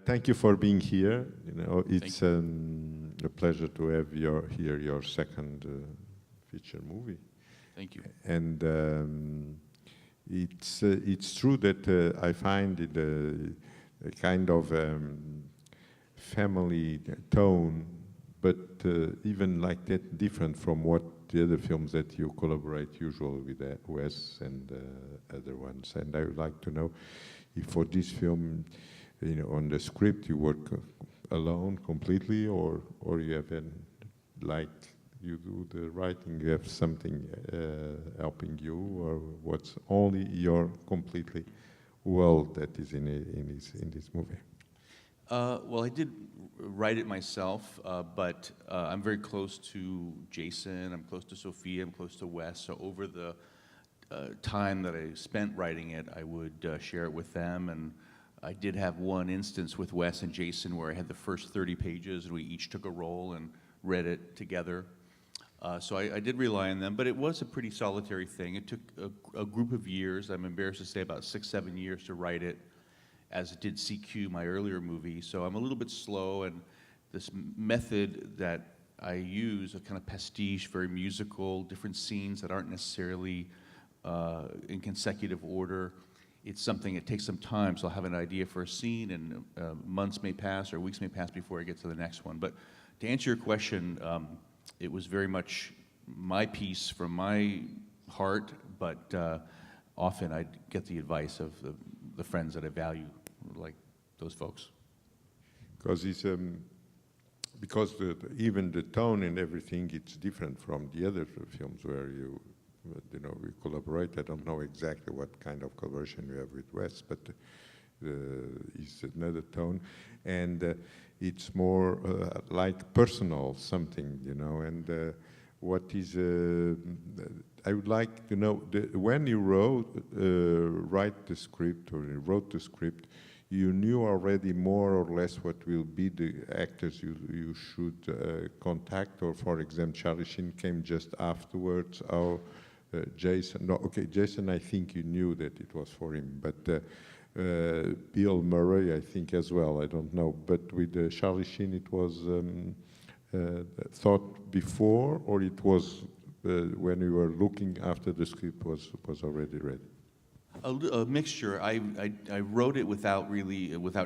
Thank you for being here. It's a pleasure to have your second feature movie. Thank you. And it's true that I find it a kind of family tone, but even like that different from what the other films that you collaborate usually with Wes and other ones. And I would like to know if for this film, on the script you work alone completely, or you have like you do the writing, you have something helping you, or what's only your completely world that is in this movie? Well, I did write it myself, but I'm very close to Jason, I'm close to Sophia, I'm close to Wes, so over the time that I spent writing it, I would share it with them, and I did have one instance with Wes and Jason where I had the first 30 pages and we each took a role and read it together. So I did rely on them, but it was a pretty solitary thing. It took a group of years, I'm embarrassed to say about 6-7 years to write it, as it did CQ, my earlier movie. So I'm a little bit slow, and this method that I use, a kind of pastiche, very musical, different scenes that aren't necessarily in consecutive order. It's something, it takes some time, so I'll have an idea for a scene, and months may pass or weeks may pass before I get to the next one. But to answer your question, it was very much my piece from my heart, but often I get the advice of the friends that I value, like those folks. Because it's because even the tone and everything, it's different from the other films where we collaborate. I don't know exactly what kind of collaboration you have with Wes, but it's another tone, and it's more like personal something, and what is, I would like to know, when you write the script, or you wrote the script, you knew already more or less what will be the actors you should contact, or for example, Charlie Sheen came just afterwards, or Jason, no, okay, Jason, I think you knew that it was for him, but Bill Murray, I think as well, I don't know, but with Charlie Sheen, it was thought before, or it was when you were looking after the script was already ready? A mixture. I wrote it without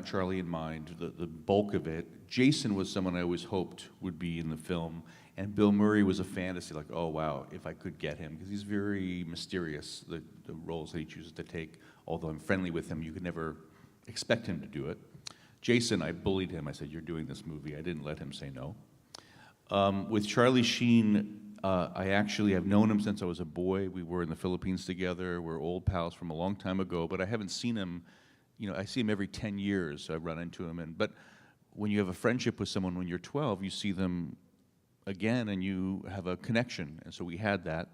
Charlie in mind, the bulk of it. Jason was someone I always hoped would be in the film, and Bill Murray was a fantasy, like, oh wow, if I could get him, because he's very mysterious, the roles that he chooses to take. Although I'm friendly with him, you could never expect him to do it. Jason, I bullied him. I said, you're doing this movie. I didn't let him say no. With Charlie Sheen, I actually have known him since I was a boy. We were in the Philippines together. We're old pals from a long time ago, but I haven't seen him, I see him every 10 years. I run into him, but when you have a friendship with someone when you're 12, you see them again and you have a connection, and so we had that.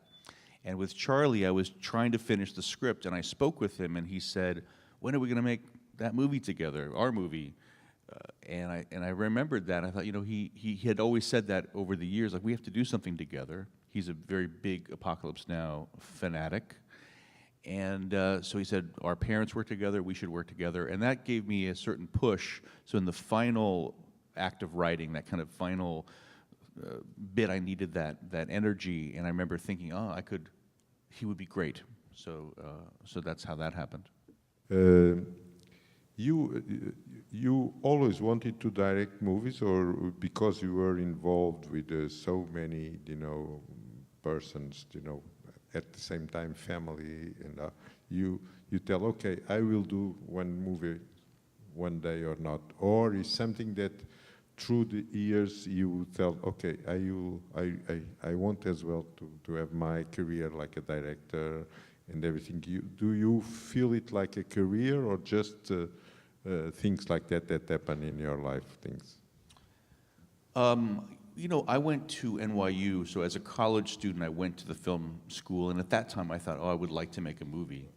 And with Charlie, I was trying to finish the script, and I spoke with him, and he said, when are we going to make that movie together, our movie? And I remembered that. I thought, he had always said that over the years, like, we have to do something together. He's a very big Apocalypse Now fanatic. And so he said, our parents work together, we should work together. And that gave me a certain push. So in the final act of writing, that kind of final bit, I needed that energy. And I remember thinking, he would be great. So that's how that happened. You always wanted to direct movies, or because you were involved with so many, persons, at the same time, family, and you tell, okay, I will do one movie one day or not, or is something that through the years you tell, okay, I want as well to have my career like a director and everything. Do you feel it like a career, or just things like that happen in your life, things? I went to NYU, so as a college student, I went to the film school, and at that time I thought, I would like to make a movie.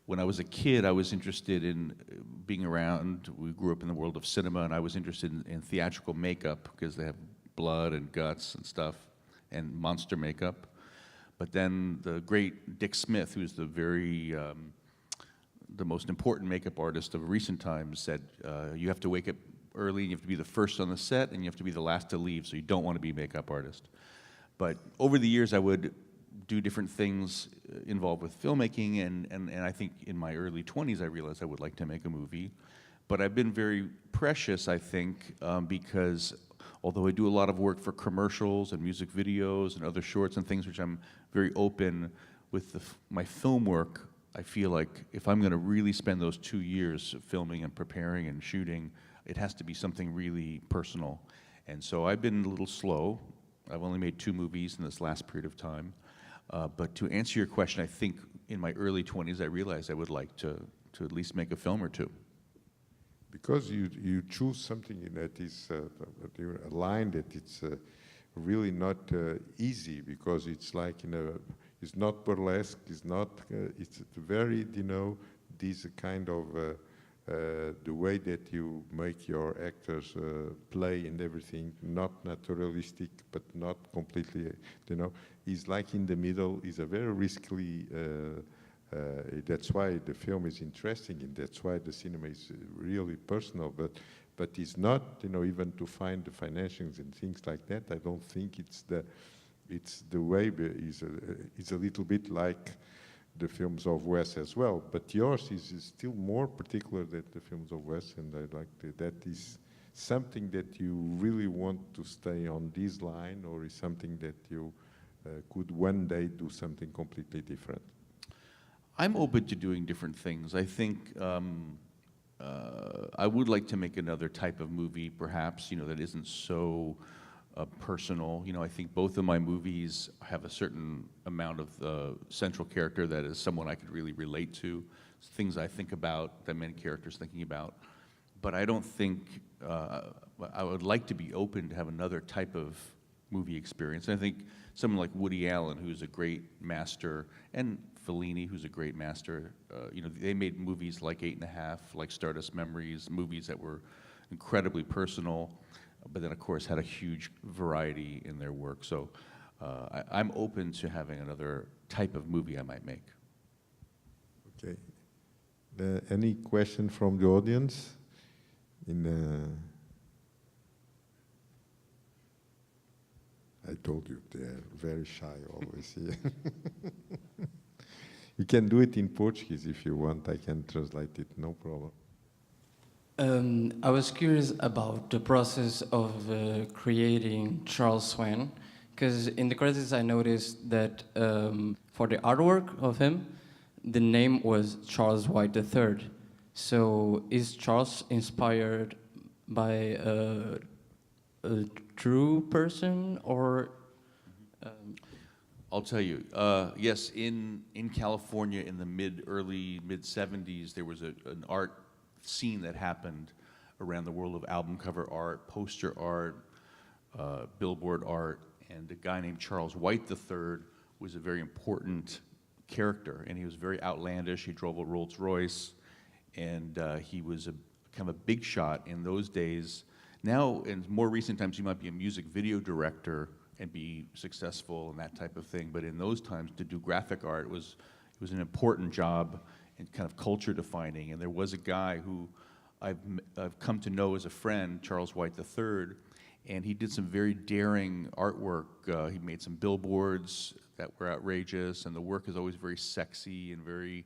When I was a kid, I was interested in being around. We grew up in the world of cinema, and I was interested in theatrical makeup, because they have blood and guts and stuff, and monster makeup. But then the great Dick Smith, who's the most important makeup artist of recent times, said, you have to early, and you have to be the first on the set, and you have to be the last to leave, so you don't want to be a makeup artist. But over the years, I would do different things involved with filmmaking, and I think in my early 20s, I realized I would like to make a movie. But I've been very precious, I think, because although I do a lot of work for commercials and music videos and other shorts and things which I'm very open with my film work, I feel like if I'm going to really spend those 2 years filming and preparing and shooting, it has to be something really personal. And so I've been a little slow. I've only made 2 movies in this last period of time. But to answer your question, I think in my early 20s, I realized I would like to at least make a film or 2. Because you choose something that is a line that it's really not easy, because it's like, it's not burlesque, it's not, it's very, this kind of, the way that you make your actors play and everything, not naturalistic, but not completely, is like in the middle, is a very risky, that's why the film is interesting, and that's why the cinema is really personal, but it's not, even to find the financings and things like that. I don't think it's the way, is a little bit like the films of Wes as well, but yours is still more particular than the films of Wes, and I like that is something that you really want to stay on this line, or is something that you could one day do something completely different? I'm open to doing different things. I think I would like to make another type of movie, perhaps, that isn't so personal. I think both of my movies have a certain amount of central character that is someone I could really relate to, things I think about that many characters thinking about. But I don't think, I would like to be open to have another type of movie experience. And I think someone like Woody Allen, who's a great master, and Fellini, who's a great master, they made movies like 8½, like Stardust Memories, movies that were incredibly personal, but then of course had a huge variety in their work. So I'm open to having another type of movie I might make. Okay. Any question from the audience? I told you, they're very shy always here. You can do it in Portuguese if you want. I can translate it, no problem. I was curious about the process of creating Charles Swan, because in the credits I noticed that for the artwork of him, the name was Charles White III. So is Charles inspired by a true person, or? I'll tell you. Yes, in California in the early mid 70s, there was an art scene that happened around the world of album cover art, poster art, billboard art, and a guy named Charles White III was a very important character, and he was very outlandish. He drove a Rolls Royce, and he was kind of a big shot in those days. Now, in more recent times, you might be a music video director and be successful and that type of thing, but in those times, to do graphic art was an important job and kind of culture defining. And there was a guy who I've come to know as a friend, Charles White III, and he did some very daring artwork. He made some billboards that were outrageous, and the work is always very sexy and very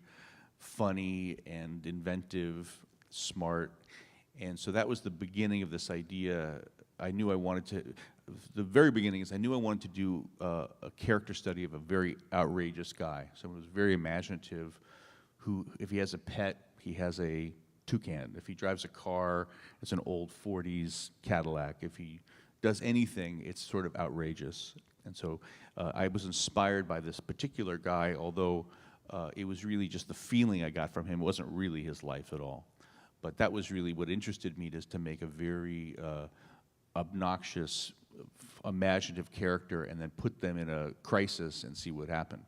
funny and inventive, smart. And so that was the beginning of this idea. I knew I wanted to, the very beginning is I knew I wanted to do a character study of a very outrageous guy, someone who's very imaginative, who, if he has a pet, he has a toucan. If he drives a car, it's an old 40s Cadillac. If he does anything, it's sort of outrageous. And so I was inspired by this particular guy, although it was really just the feeling I got from him. It wasn't really his life at all. But that was really what interested me, is to make a very obnoxious, imaginative character and then put them in a crisis and see what happened.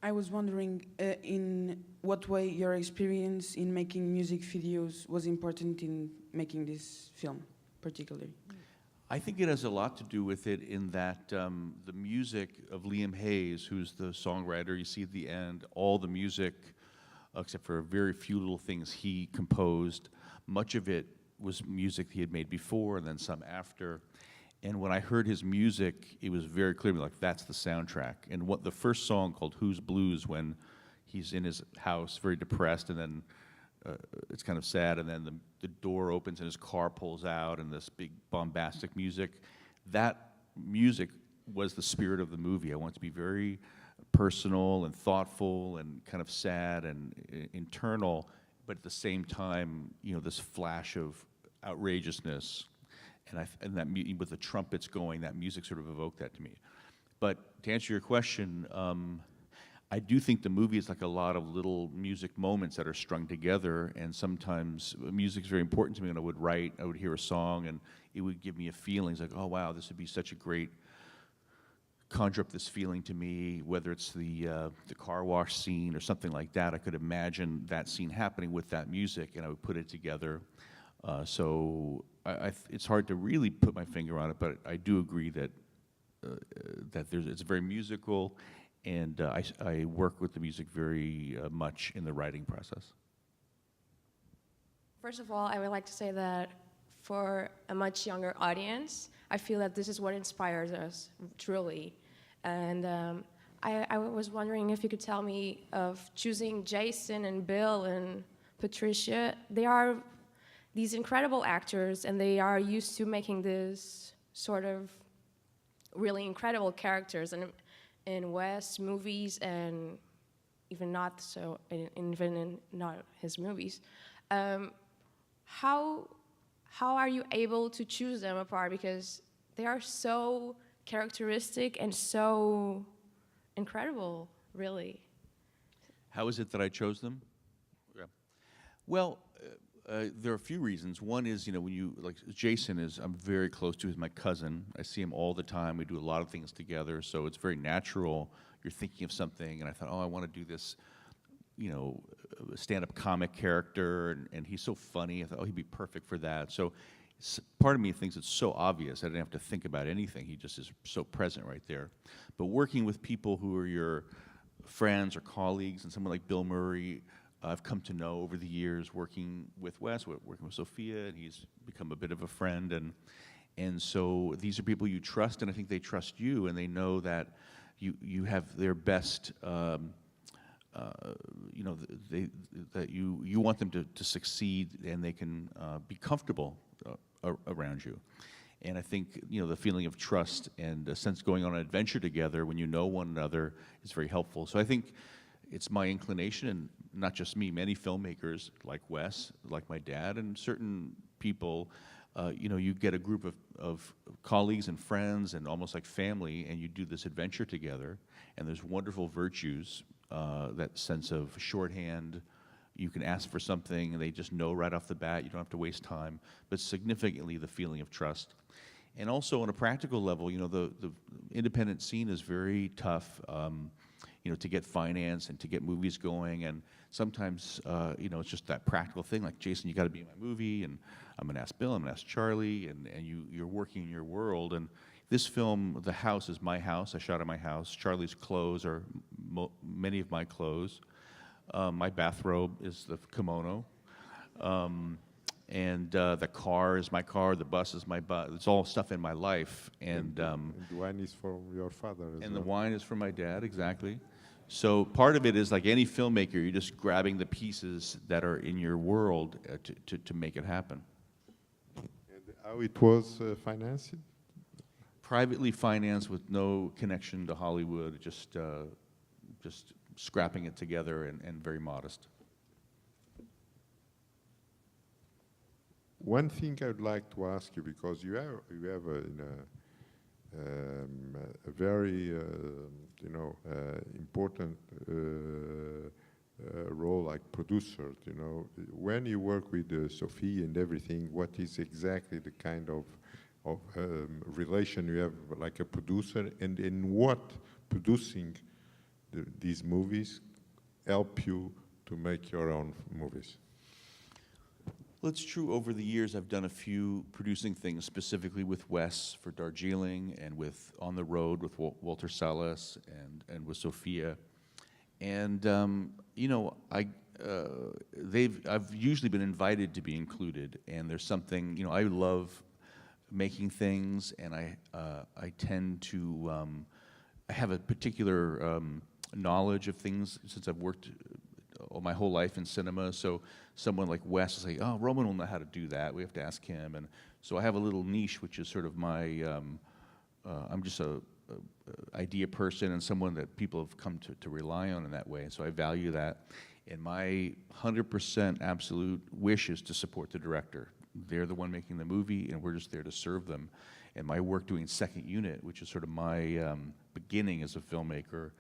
I was wondering in what way your experience in making music videos was important in making this film, particularly. I think it has a lot to do with it in that the music of Liam Hayes, who's the songwriter you see at the end, all the music except for very few little things he composed. Much of it was music he had made before and then some after. And when I heard his music, it was very clear to me, like, that's the soundtrack. And what the first song called Who's Blues, when he's in his house, very depressed, and then it's kind of sad, and then the door opens and his car pulls out, and this big bombastic music. That music was the spirit of the movie. I want it to be very personal and thoughtful and kind of sad and internal, but at the same time, you know, this flash of outrageousness, and that with the trumpets going, that music sort of evoked that to me. But to answer your question, I do think the movie is like a lot of little music moments that are strung together, and sometimes music's very important to me. When I would write, I would hear a song, and it would give me a feeling. It's like, oh wow, this would be such a great, conjure up this feeling to me, whether it's the car wash scene or something like that. I could imagine that scene happening with that music, and I would put it together. So it's hard to really put my finger on it, but I do agree that it's very musical, and I work with the music very much in the writing process. First of all, I would like to say that for a much younger audience, I feel that this is what inspires us, truly. And I was wondering if you could tell me of choosing Jason and Bill and Patricia. They are these incredible actors, and they are used to making this sort of really incredible characters in Wes movies, and even not so, even in not his movies. How are you able to choose them apart? Because they are so characteristic and so incredible, really. How is it that I chose them? Yeah. Well, there are a few reasons. One is, you know, when you, like Jason I'm very close to, he's my cousin. I see him all the time. We do a lot of things together, so it's very natural. You're thinking of something, and I thought, oh, I want to do this, you know, stand-up comic character, and he's so funny. I thought, oh, he'd be perfect for that. So part of me thinks it's so obvious. I didn't have to think about anything. He just is so present right there. But working with people who are your friends or colleagues, and someone like Bill Murray, I've come to know over the years, working with Wes, working with Sophia, and he's become a bit of a friend. And so these are people you trust, and I think they trust you, and they know that you have their best, you know, that you want them to succeed, and they can be comfortable around you. And I think, you know, the feeling of trust and a sense going on an adventure together when you know one another is very helpful. So I think it's my inclination, and not just me, many filmmakers like Wes, like my dad, and certain people, you know, you get a group of colleagues and friends and almost like family, and you do this adventure together, and there's wonderful virtues, that sense of shorthand. You can ask for something, and they just know right off the bat. You don't have to waste time, but significantly the feeling of trust. And also on a practical level, you know, the independent scene is very tough, you know, to get finance and to get movies going, and sometimes, you know, it's just that practical thing, like, Jason, you got to be in my movie, and I'm going to ask Bill, I'm going to ask Charlie, and you're working in your world. And this film, the house is my house. I shot at my house. Charlie's clothes are many of my clothes. My bathrobe is the kimono. And the car is my car, the bus is my bus. It's all stuff in my life. And the wine is for your father as well. And the wine is for my dad, exactly. So part of it is, like any filmmaker, you're just grabbing the pieces that are in your world to make it happen. And how it was financed? Privately financed with no connection to Hollywood, just scrapping it together and very modest. One thing I would like to ask you, because you have a very you know, important role like producer. You know, when you work with Sophie and everything, what is exactly the kind of relation you have like a producer, and in what producing these movies help you to make your own movies? Well, it's true. Over the years, I've done a few producing things, specifically with Wes for Darjeeling, and with On the Road with Walter Salles, and with Sophia. And you know, I've usually been invited to be included, and there's something, you know, I love making things, and I tend to, I have a particular knowledge of things since I've worked all my whole life in cinema. So someone like Wes will say, "Oh, Roman will know how to do that. We have to ask him." And so I have a little niche, which is sort of my, I'm just a idea person and someone that people have come to rely on in that way. So I value that. And my 100% absolute wish is to support the director. They're the one making the movie, and we're just there to serve them. And my work doing second unit, which is sort of my beginning as a filmmaker,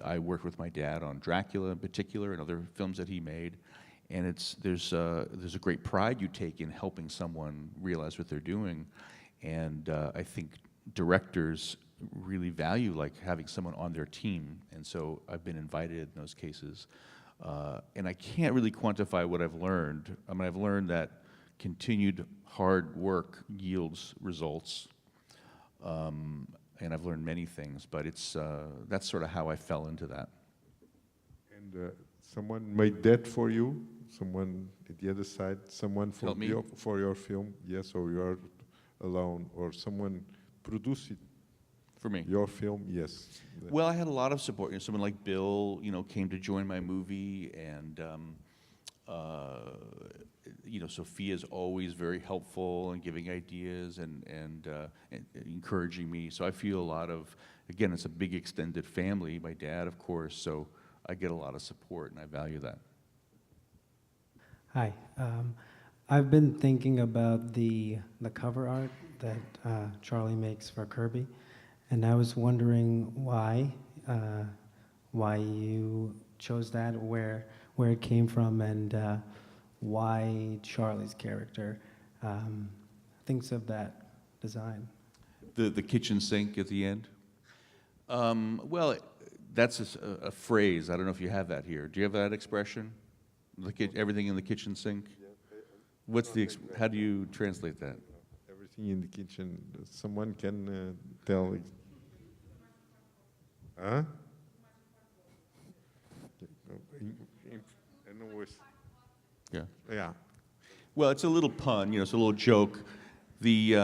I worked with my dad on Dracula in particular and other films that he made. And there's a great pride you take in helping someone realize what they're doing. And I think directors really value like having someone on their team, and so I've been invited in those cases. And I can't really quantify what I've learned. I mean, I've learned that continued hard work yields results, and I've learned many things, but that's sort of how I fell into that. And someone made that for you? Someone at the other side? Someone for your film? Yes, or you are alone? Or someone produced it? For me. Your film, yes. Well, I had a lot of support. You know, someone like Bill, you know, came to join my movie, and you know, Sophia's always very helpful and giving ideas and encouraging me. So I feel a lot of, again, it's a big extended family. My dad, of course, so I get a lot of support, and I value that. Hi. I've been thinking about the cover art that Charlie makes for Kirby, and I was wondering why you chose that, where it came from, and why Charlie's character thinks of that design. The kitchen sink at the end? Well, that's a phrase. I don't know if you have that here. Do you have that expression? Everything in the kitchen sink? What's how do you translate that? Everything in the kitchen. Someone can tell. Huh? Yeah. Yeah. Well, it's a little pun, you know, it's a little joke. You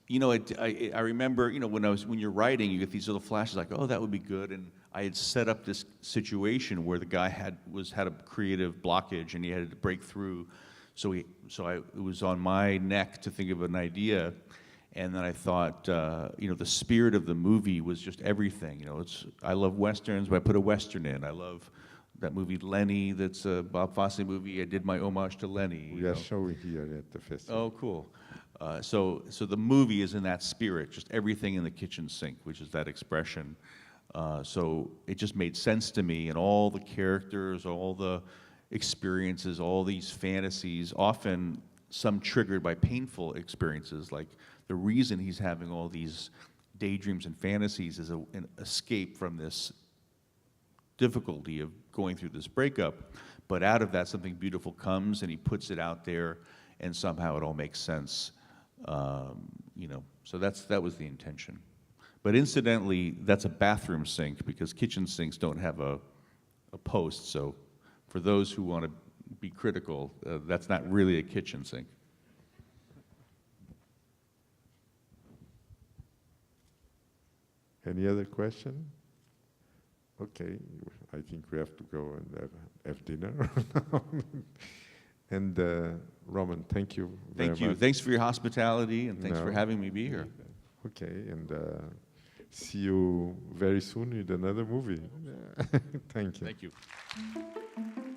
know, I remember, you know, when you're writing, you get these little flashes like, oh, that would be good. And I had set up this situation where the guy had a creative blockage and he had to break through. So it was on my neck to think of an idea. And then I thought, you know, the spirit of the movie was just everything. You know, I love Westerns, but I put a Western in. I love that movie Lenny, that's a Bob Fosse movie. I did my homage to Lenny. We are showing here at the festival. Oh, cool. So the movie is in that spirit, just everything in the kitchen sink, which is that expression. So it just made sense to me, and all the characters, all the experiences, all these fantasies, often some triggered by painful experiences, like the reason he's having all these daydreams and fantasies is an escape from this difficulty of going through this breakup. But out of that, something beautiful comes, and he puts it out there, and somehow it all makes sense. You know, so that was the intention. But incidentally, that's a bathroom sink because kitchen sinks don't have a post. So for those who want to be critical, that's not really a kitchen sink. Any other question? Okay, I think we have to go and have dinner. And Roman, thank you very much. Thank you. Thanks for your hospitality, and thanks for having me be here. Okay, and see you very soon with another movie. Thank you. Thank you.